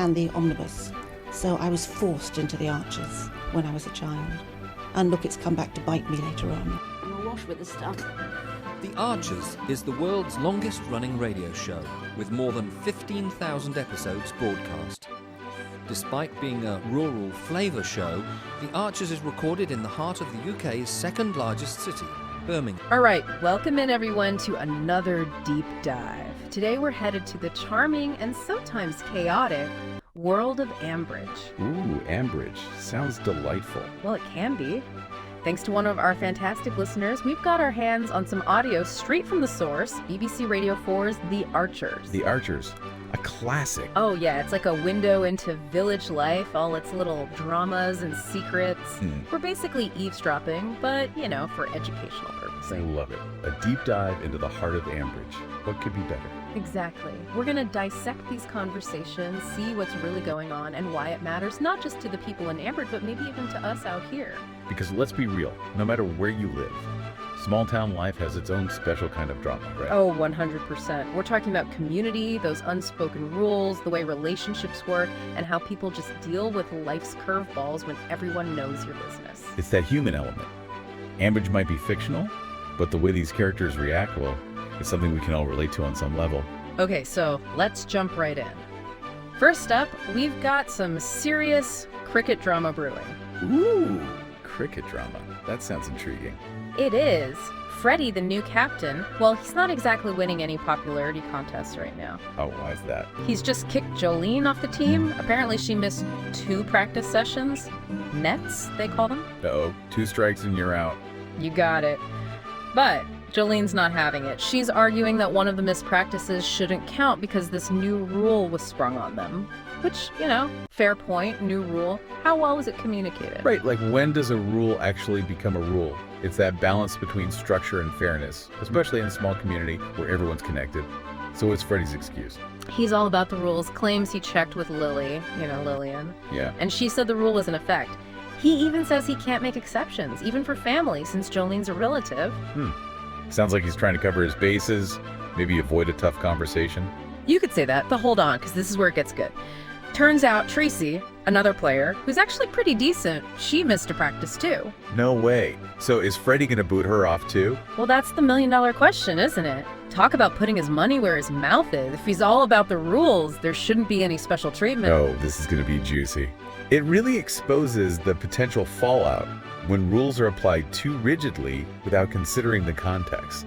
and the omnibus. So I was forced into the Archers when I was a child. And look, it's come back to bite me later on. I'm awash with the stuff. The Archers is the world's longest-running radio show, with more than 15,000 episodes broadcast. Despite being a rural flavour show, The Archers is recorded in the heart of the UK's second-largest city, Birmingham. All right, welcome in everyone to another deep dive. Today we're headed to the charming and sometimes chaotic world of Ambridge. Ooh, Ambridge. Sounds delightful. Well, it can be. Thanks to one of our fantastic listeners, we've got our hands on some audio straight from the source, BBC Radio 4's The Archers. The Archers. A classic. Oh yeah, it's like a window into village life, all its little dramas and secrets. We're basically eavesdropping, but, you know, for educational purposes. I love it. A deep dive into the heart of Ambridge. What could be better? Exactly. We're going to dissect these conversations, see what's really going on and why it matters, not just to the people in Ambridge, but maybe even to us out here. Because let's be real, no matter where you live, small town life has its own special kind of drama, right? Oh, 100%. We're talking about community, those unspoken rules, the way relationships work, and how people just deal with life's curveballs when everyone knows your business. It's that human element. Ambridge might be fictional, but the way these characters react, well, it's something we can all relate to on some level. Okay, so let's jump right in. First up, we've got some serious cricket drama brewing. Ooh, cricket drama. That sounds intriguing. It is. Freddie, the new captain, well, he's not exactly winning any popularity contests right now. Oh, why is that? He's just kicked Jolene off the team. Apparently she missed 2 practice sessions. Nets, they call them. Uh-oh, 2 strikes and you're out. You got it. But Jolene's not having it. She's arguing that one of the missed practices shouldn't count because this new rule was sprung on them. Which, you know, fair point, new rule. How well is it communicated? Right, like when does a rule actually become a rule? It's that balance between structure and fairness, especially in a small community where everyone's connected. So what's Freddie's excuse? He's all about the rules, claims he checked with Lily, you know, Lillian. Yeah. And she said the rule was in effect. He even says he can't make exceptions, even for family, since Jolene's a relative. Sounds like he's trying to cover his bases, maybe avoid a tough conversation. You could say that, but hold on, because this is where it gets good. Turns out Tracy, another player, who's actually pretty decent, she missed a practice too. No way. So is Freddie gonna boot her off too? Well, that's the million-dollar question, isn't it? Talk about putting his money where his mouth is. If he's all about the rules, there shouldn't be any special treatment. Oh, this is gonna be juicy. It really exposes the potential fallout when rules are applied too rigidly without considering the context.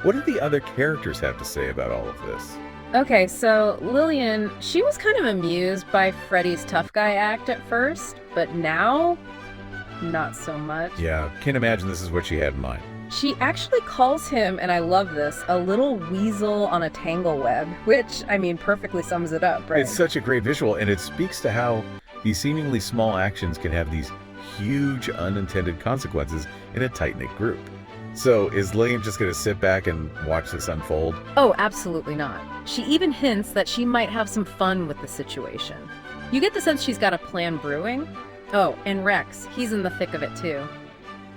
What do the other characters have to say about all of this? Okay, so Lillian, she was kind of amused by Freddie's tough guy act at first, but now, not so much. Yeah, can't imagine this is what she had in mind. She actually calls him, and I love this, a little weasel on a tangle web, which, I mean, perfectly sums it up, right? It's such a great visual, and it speaks to how these seemingly small actions can have these huge unintended consequences in a tight-knit group. So is Lillian just going to sit back and watch this unfold? Oh, absolutely not. She even hints that she might have some fun with the situation. You get the sense she's got a plan brewing. Oh, and Rex, he's in the thick of it too.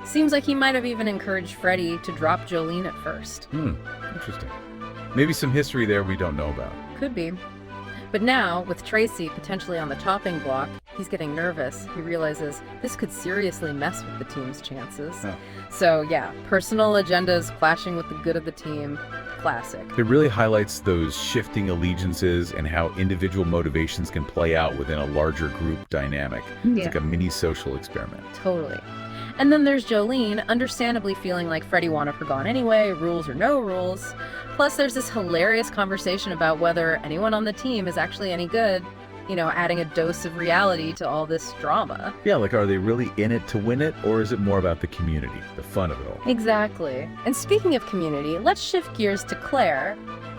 Seems like he might have even encouraged Freddie to drop Jolene at first. Interesting. Maybe some history there we don't know about. Could be. But now, with Tracy potentially on the chopping block, he's getting nervous. He realizes this could seriously mess with the team's chances. Oh. So yeah, personal agendas clashing with the good of the team. Classic. It really highlights those shifting allegiances and how individual motivations can play out within a larger group dynamic. It's like a mini social experiment. Totally. And then there's Jolene, understandably feeling like Freddie wanted her gone anyway, rules or no rules. Plus there's this hilarious conversation about whether anyone on the team is actually any good, you know, adding a dose of reality to all this drama. Yeah, like are they really in it to win it, or is it more about the community, the fun of it all? Exactly. And speaking of community, let's shift gears to Claire.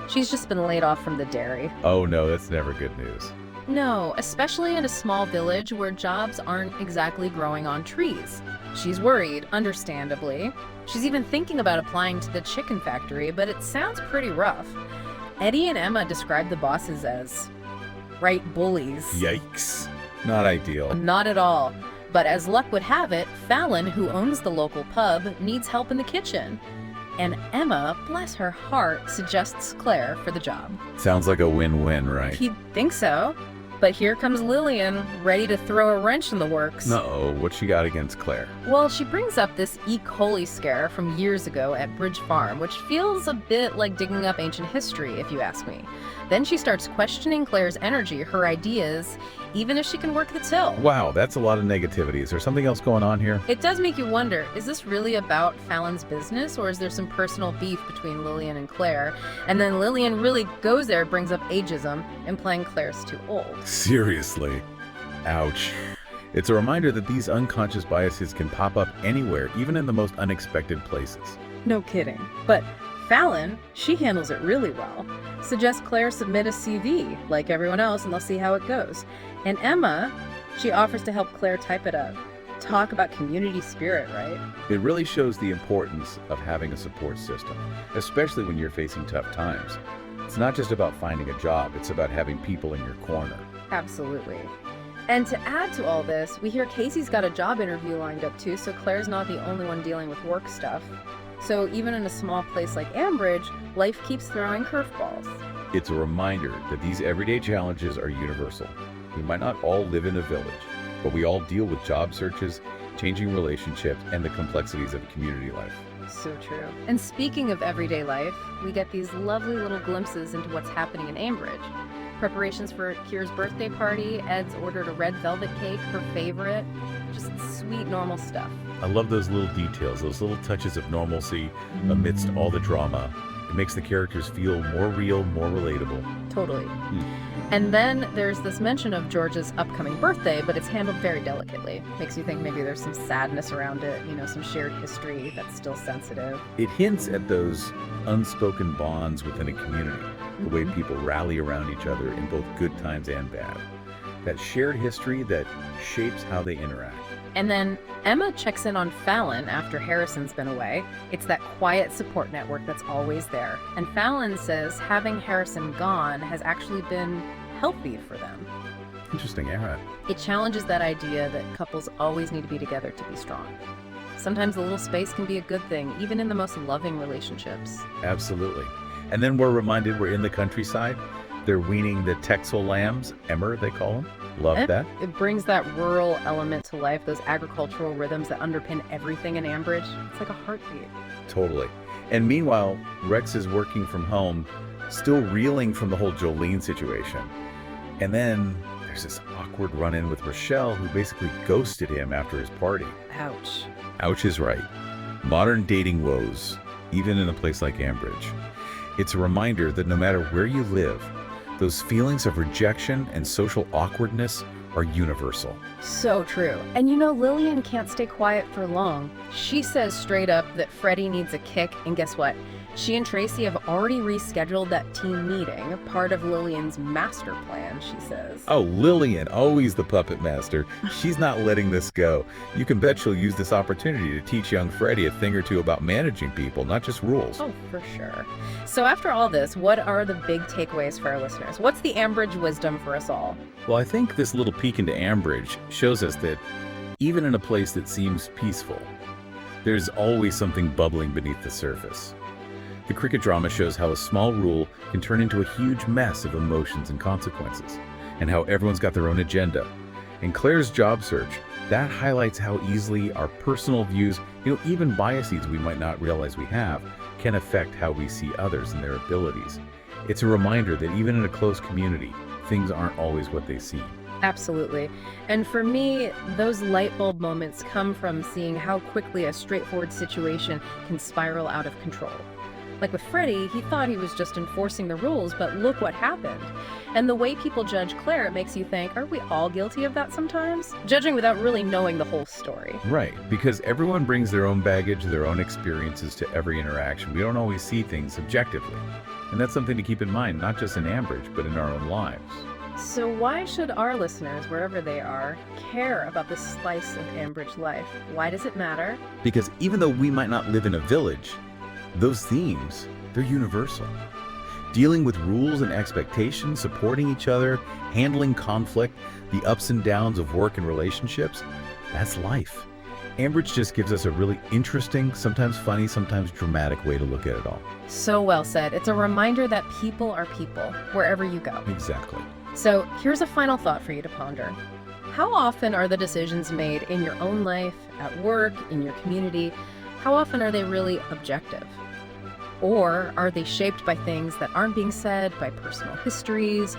She's just been laid off from the dairy. Oh no, that's never good news. No, especially in a small village where jobs aren't exactly growing on trees. She's worried, understandably. She's even thinking about applying to the chicken factory, but it sounds pretty rough. Eddie and Emma describe the bosses as right bullies. Yikes. Not ideal. Not at all. But as luck would have it, Fallon, who owns the local pub, needs help in the kitchen. And Emma, bless her heart, suggests Claire for the job. Sounds like a win-win, right? You'd think so. But here comes Lillian, ready to throw a wrench in the works. Uh-oh, what she got against Claire? Well, she brings up this E. coli scare from years ago at Bridge Farm, which feels a bit like digging up ancient history, if you ask me. Then she starts questioning Claire's energy, her ideas, even if she can work the till. Wow, that's a lot of negativity. Is there something else going on here? It does make you wonder, is this really about Fallon's business, or is there some personal beef between Lillian and Claire? And then Lillian really goes there, brings up ageism, implying Claire's too old. Seriously. Ouch. It's a reminder that these unconscious biases can pop up anywhere, even in the most unexpected places. No kidding. But Fallon, she handles it really well. Suggests Claire submit a CV, like everyone else, and they'll see how it goes. And Emma, she offers to help Claire type it up. Talk about community spirit, right? It really shows the importance of having a support system, especially when you're facing tough times. It's not just about finding a job, it's about having people in your corner. Absolutely. And to add to all this, we hear Casey's got a job interview lined up too, so Claire's not the only one dealing with work stuff. So even in a small place like Ambridge, life keeps throwing curveballs. It's a reminder that these everyday challenges are universal. We might not all live in a village, but we all deal with job searches, changing relationships, and the complexities of community life. So true. And speaking of everyday life, we get these lovely little glimpses into what's happening in Ambridge. Preparations for Kira's birthday party, Ed's ordered a red velvet cake, her favorite. Just sweet, normal stuff. I love those little details, those little touches of normalcy amidst all the drama. It makes the characters feel more real, more relatable. Totally. And then there's this mention of George's upcoming birthday, but it's handled very delicately. Makes you think maybe there's some sadness around it, some shared history that's still sensitive. It hints at those unspoken bonds within a community, the way people rally around each other in both good times and bad. That shared history that shapes how they interact. And then Emma checks in on Fallon after Harrison's been away. It's that quiet support network that's always there. And Fallon says having Harrison gone has actually been healthy for them. Interesting era. It challenges that idea that couples always need to be together to be strong. Sometimes a little space can be a good thing, even in the most loving relationships. Absolutely. And then we're reminded we're in the countryside. They're weaning the Texel lambs, Emmer they call them. Love that. It brings that rural element to life, those agricultural rhythms that underpin everything in Ambridge. It's like a heartbeat. Totally. And meanwhile, Rex is working from home, still reeling from the whole Jolene situation. And then there's this awkward run-in with Rochelle, who basically ghosted him after his party. Ouch. Ouch is right. Modern dating woes, even in a place like Ambridge. It's a reminder that no matter where you live, those feelings of rejection and social awkwardness are universal. So true. And Lillian can't stay quiet for long. She says straight up that Freddie needs a kick, and guess what? She and Tracy have already rescheduled that team meeting, part of Lillian's master plan, she says. Oh, Lillian, always the puppet master. She's not letting this go. You can bet she'll use this opportunity to teach young Freddie a thing or two about managing people, not just rules. Oh, for sure. So after all this, what are the big takeaways for our listeners? What's the Ambridge wisdom for us all? Well, I think this little peek into Ambridge shows us that even in a place that seems peaceful, there's always something bubbling beneath the surface. The cricket drama shows how a small rule can turn into a huge mess of emotions and consequences, and how everyone's got their own agenda. In Claire's job search, that highlights how easily our personal views, even biases we might not realize we have, can affect how we see others and their abilities. It's a reminder that even in a close community, things aren't always what they seem. Absolutely. And for me, those light bulb moments come from seeing how quickly a straightforward situation can spiral out of control. Like with Freddie, he thought he was just enforcing the rules, but look what happened. And the way people judge Claire, it makes you think, aren't we all guilty of that sometimes? Judging without really knowing the whole story. Right, because everyone brings their own baggage, their own experiences to every interaction. We don't always see things objectively. And that's something to keep in mind, not just in Ambridge, but in our own lives. So why should our listeners, wherever they are, care about this slice of Ambridge life? Why does it matter? Because even though we might not live in a village, those themes, they're universal. Dealing with rules and expectations, supporting each other, handling conflict, the ups and downs of work and relationships, that's life. Ambridge just gives us a really interesting, sometimes funny, sometimes dramatic way to look at it all. So well said. It's a reminder that people are people, wherever you go. Exactly. So here's a final thought for you to ponder. How often are the decisions made in your own life, at work, in your community, how often are they really objective? Or are they shaped by things that aren't being said, by personal histories,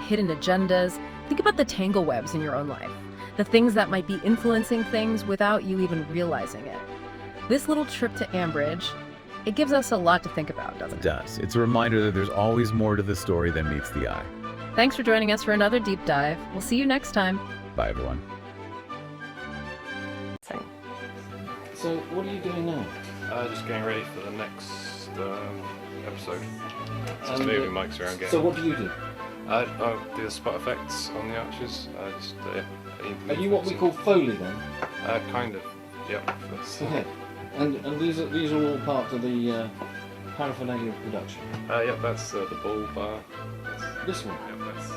hidden agendas? Think about the tangle webs in your own life, the things that might be influencing things without you even realizing it. This little trip to Ambridge, it gives us a lot to think about, doesn't it? It does. It's a reminder that there's always more to the story than meets the eye. Thanks for joining us for another deep dive. We'll see you next time. Bye, everyone. So, what are you doing now? Just getting ready for the next episode. Just moving mics around. So, what do you do? I do the spot effects on the arches. Are you what we call Foley then? Kind of. Yep. Okay. And these are all part of the paraphernalia of production. Yep. That's the ball bar. This one. Yep. That's.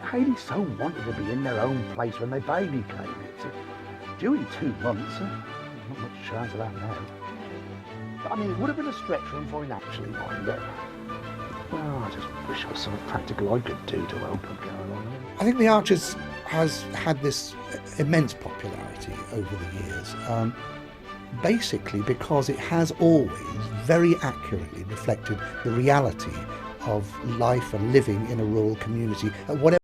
Hayley so wanted to be in their own place when their baby came. It's due in 2 months. Not much chance of that now. But I mean, it would have been a stretch for him before he'd actually mind it. Well, I just wish there was something practical I could do to help him get along. I think The Archers has had this immense popularity over the years, basically because it has always very accurately reflected the reality of life and living in a rural community at whatever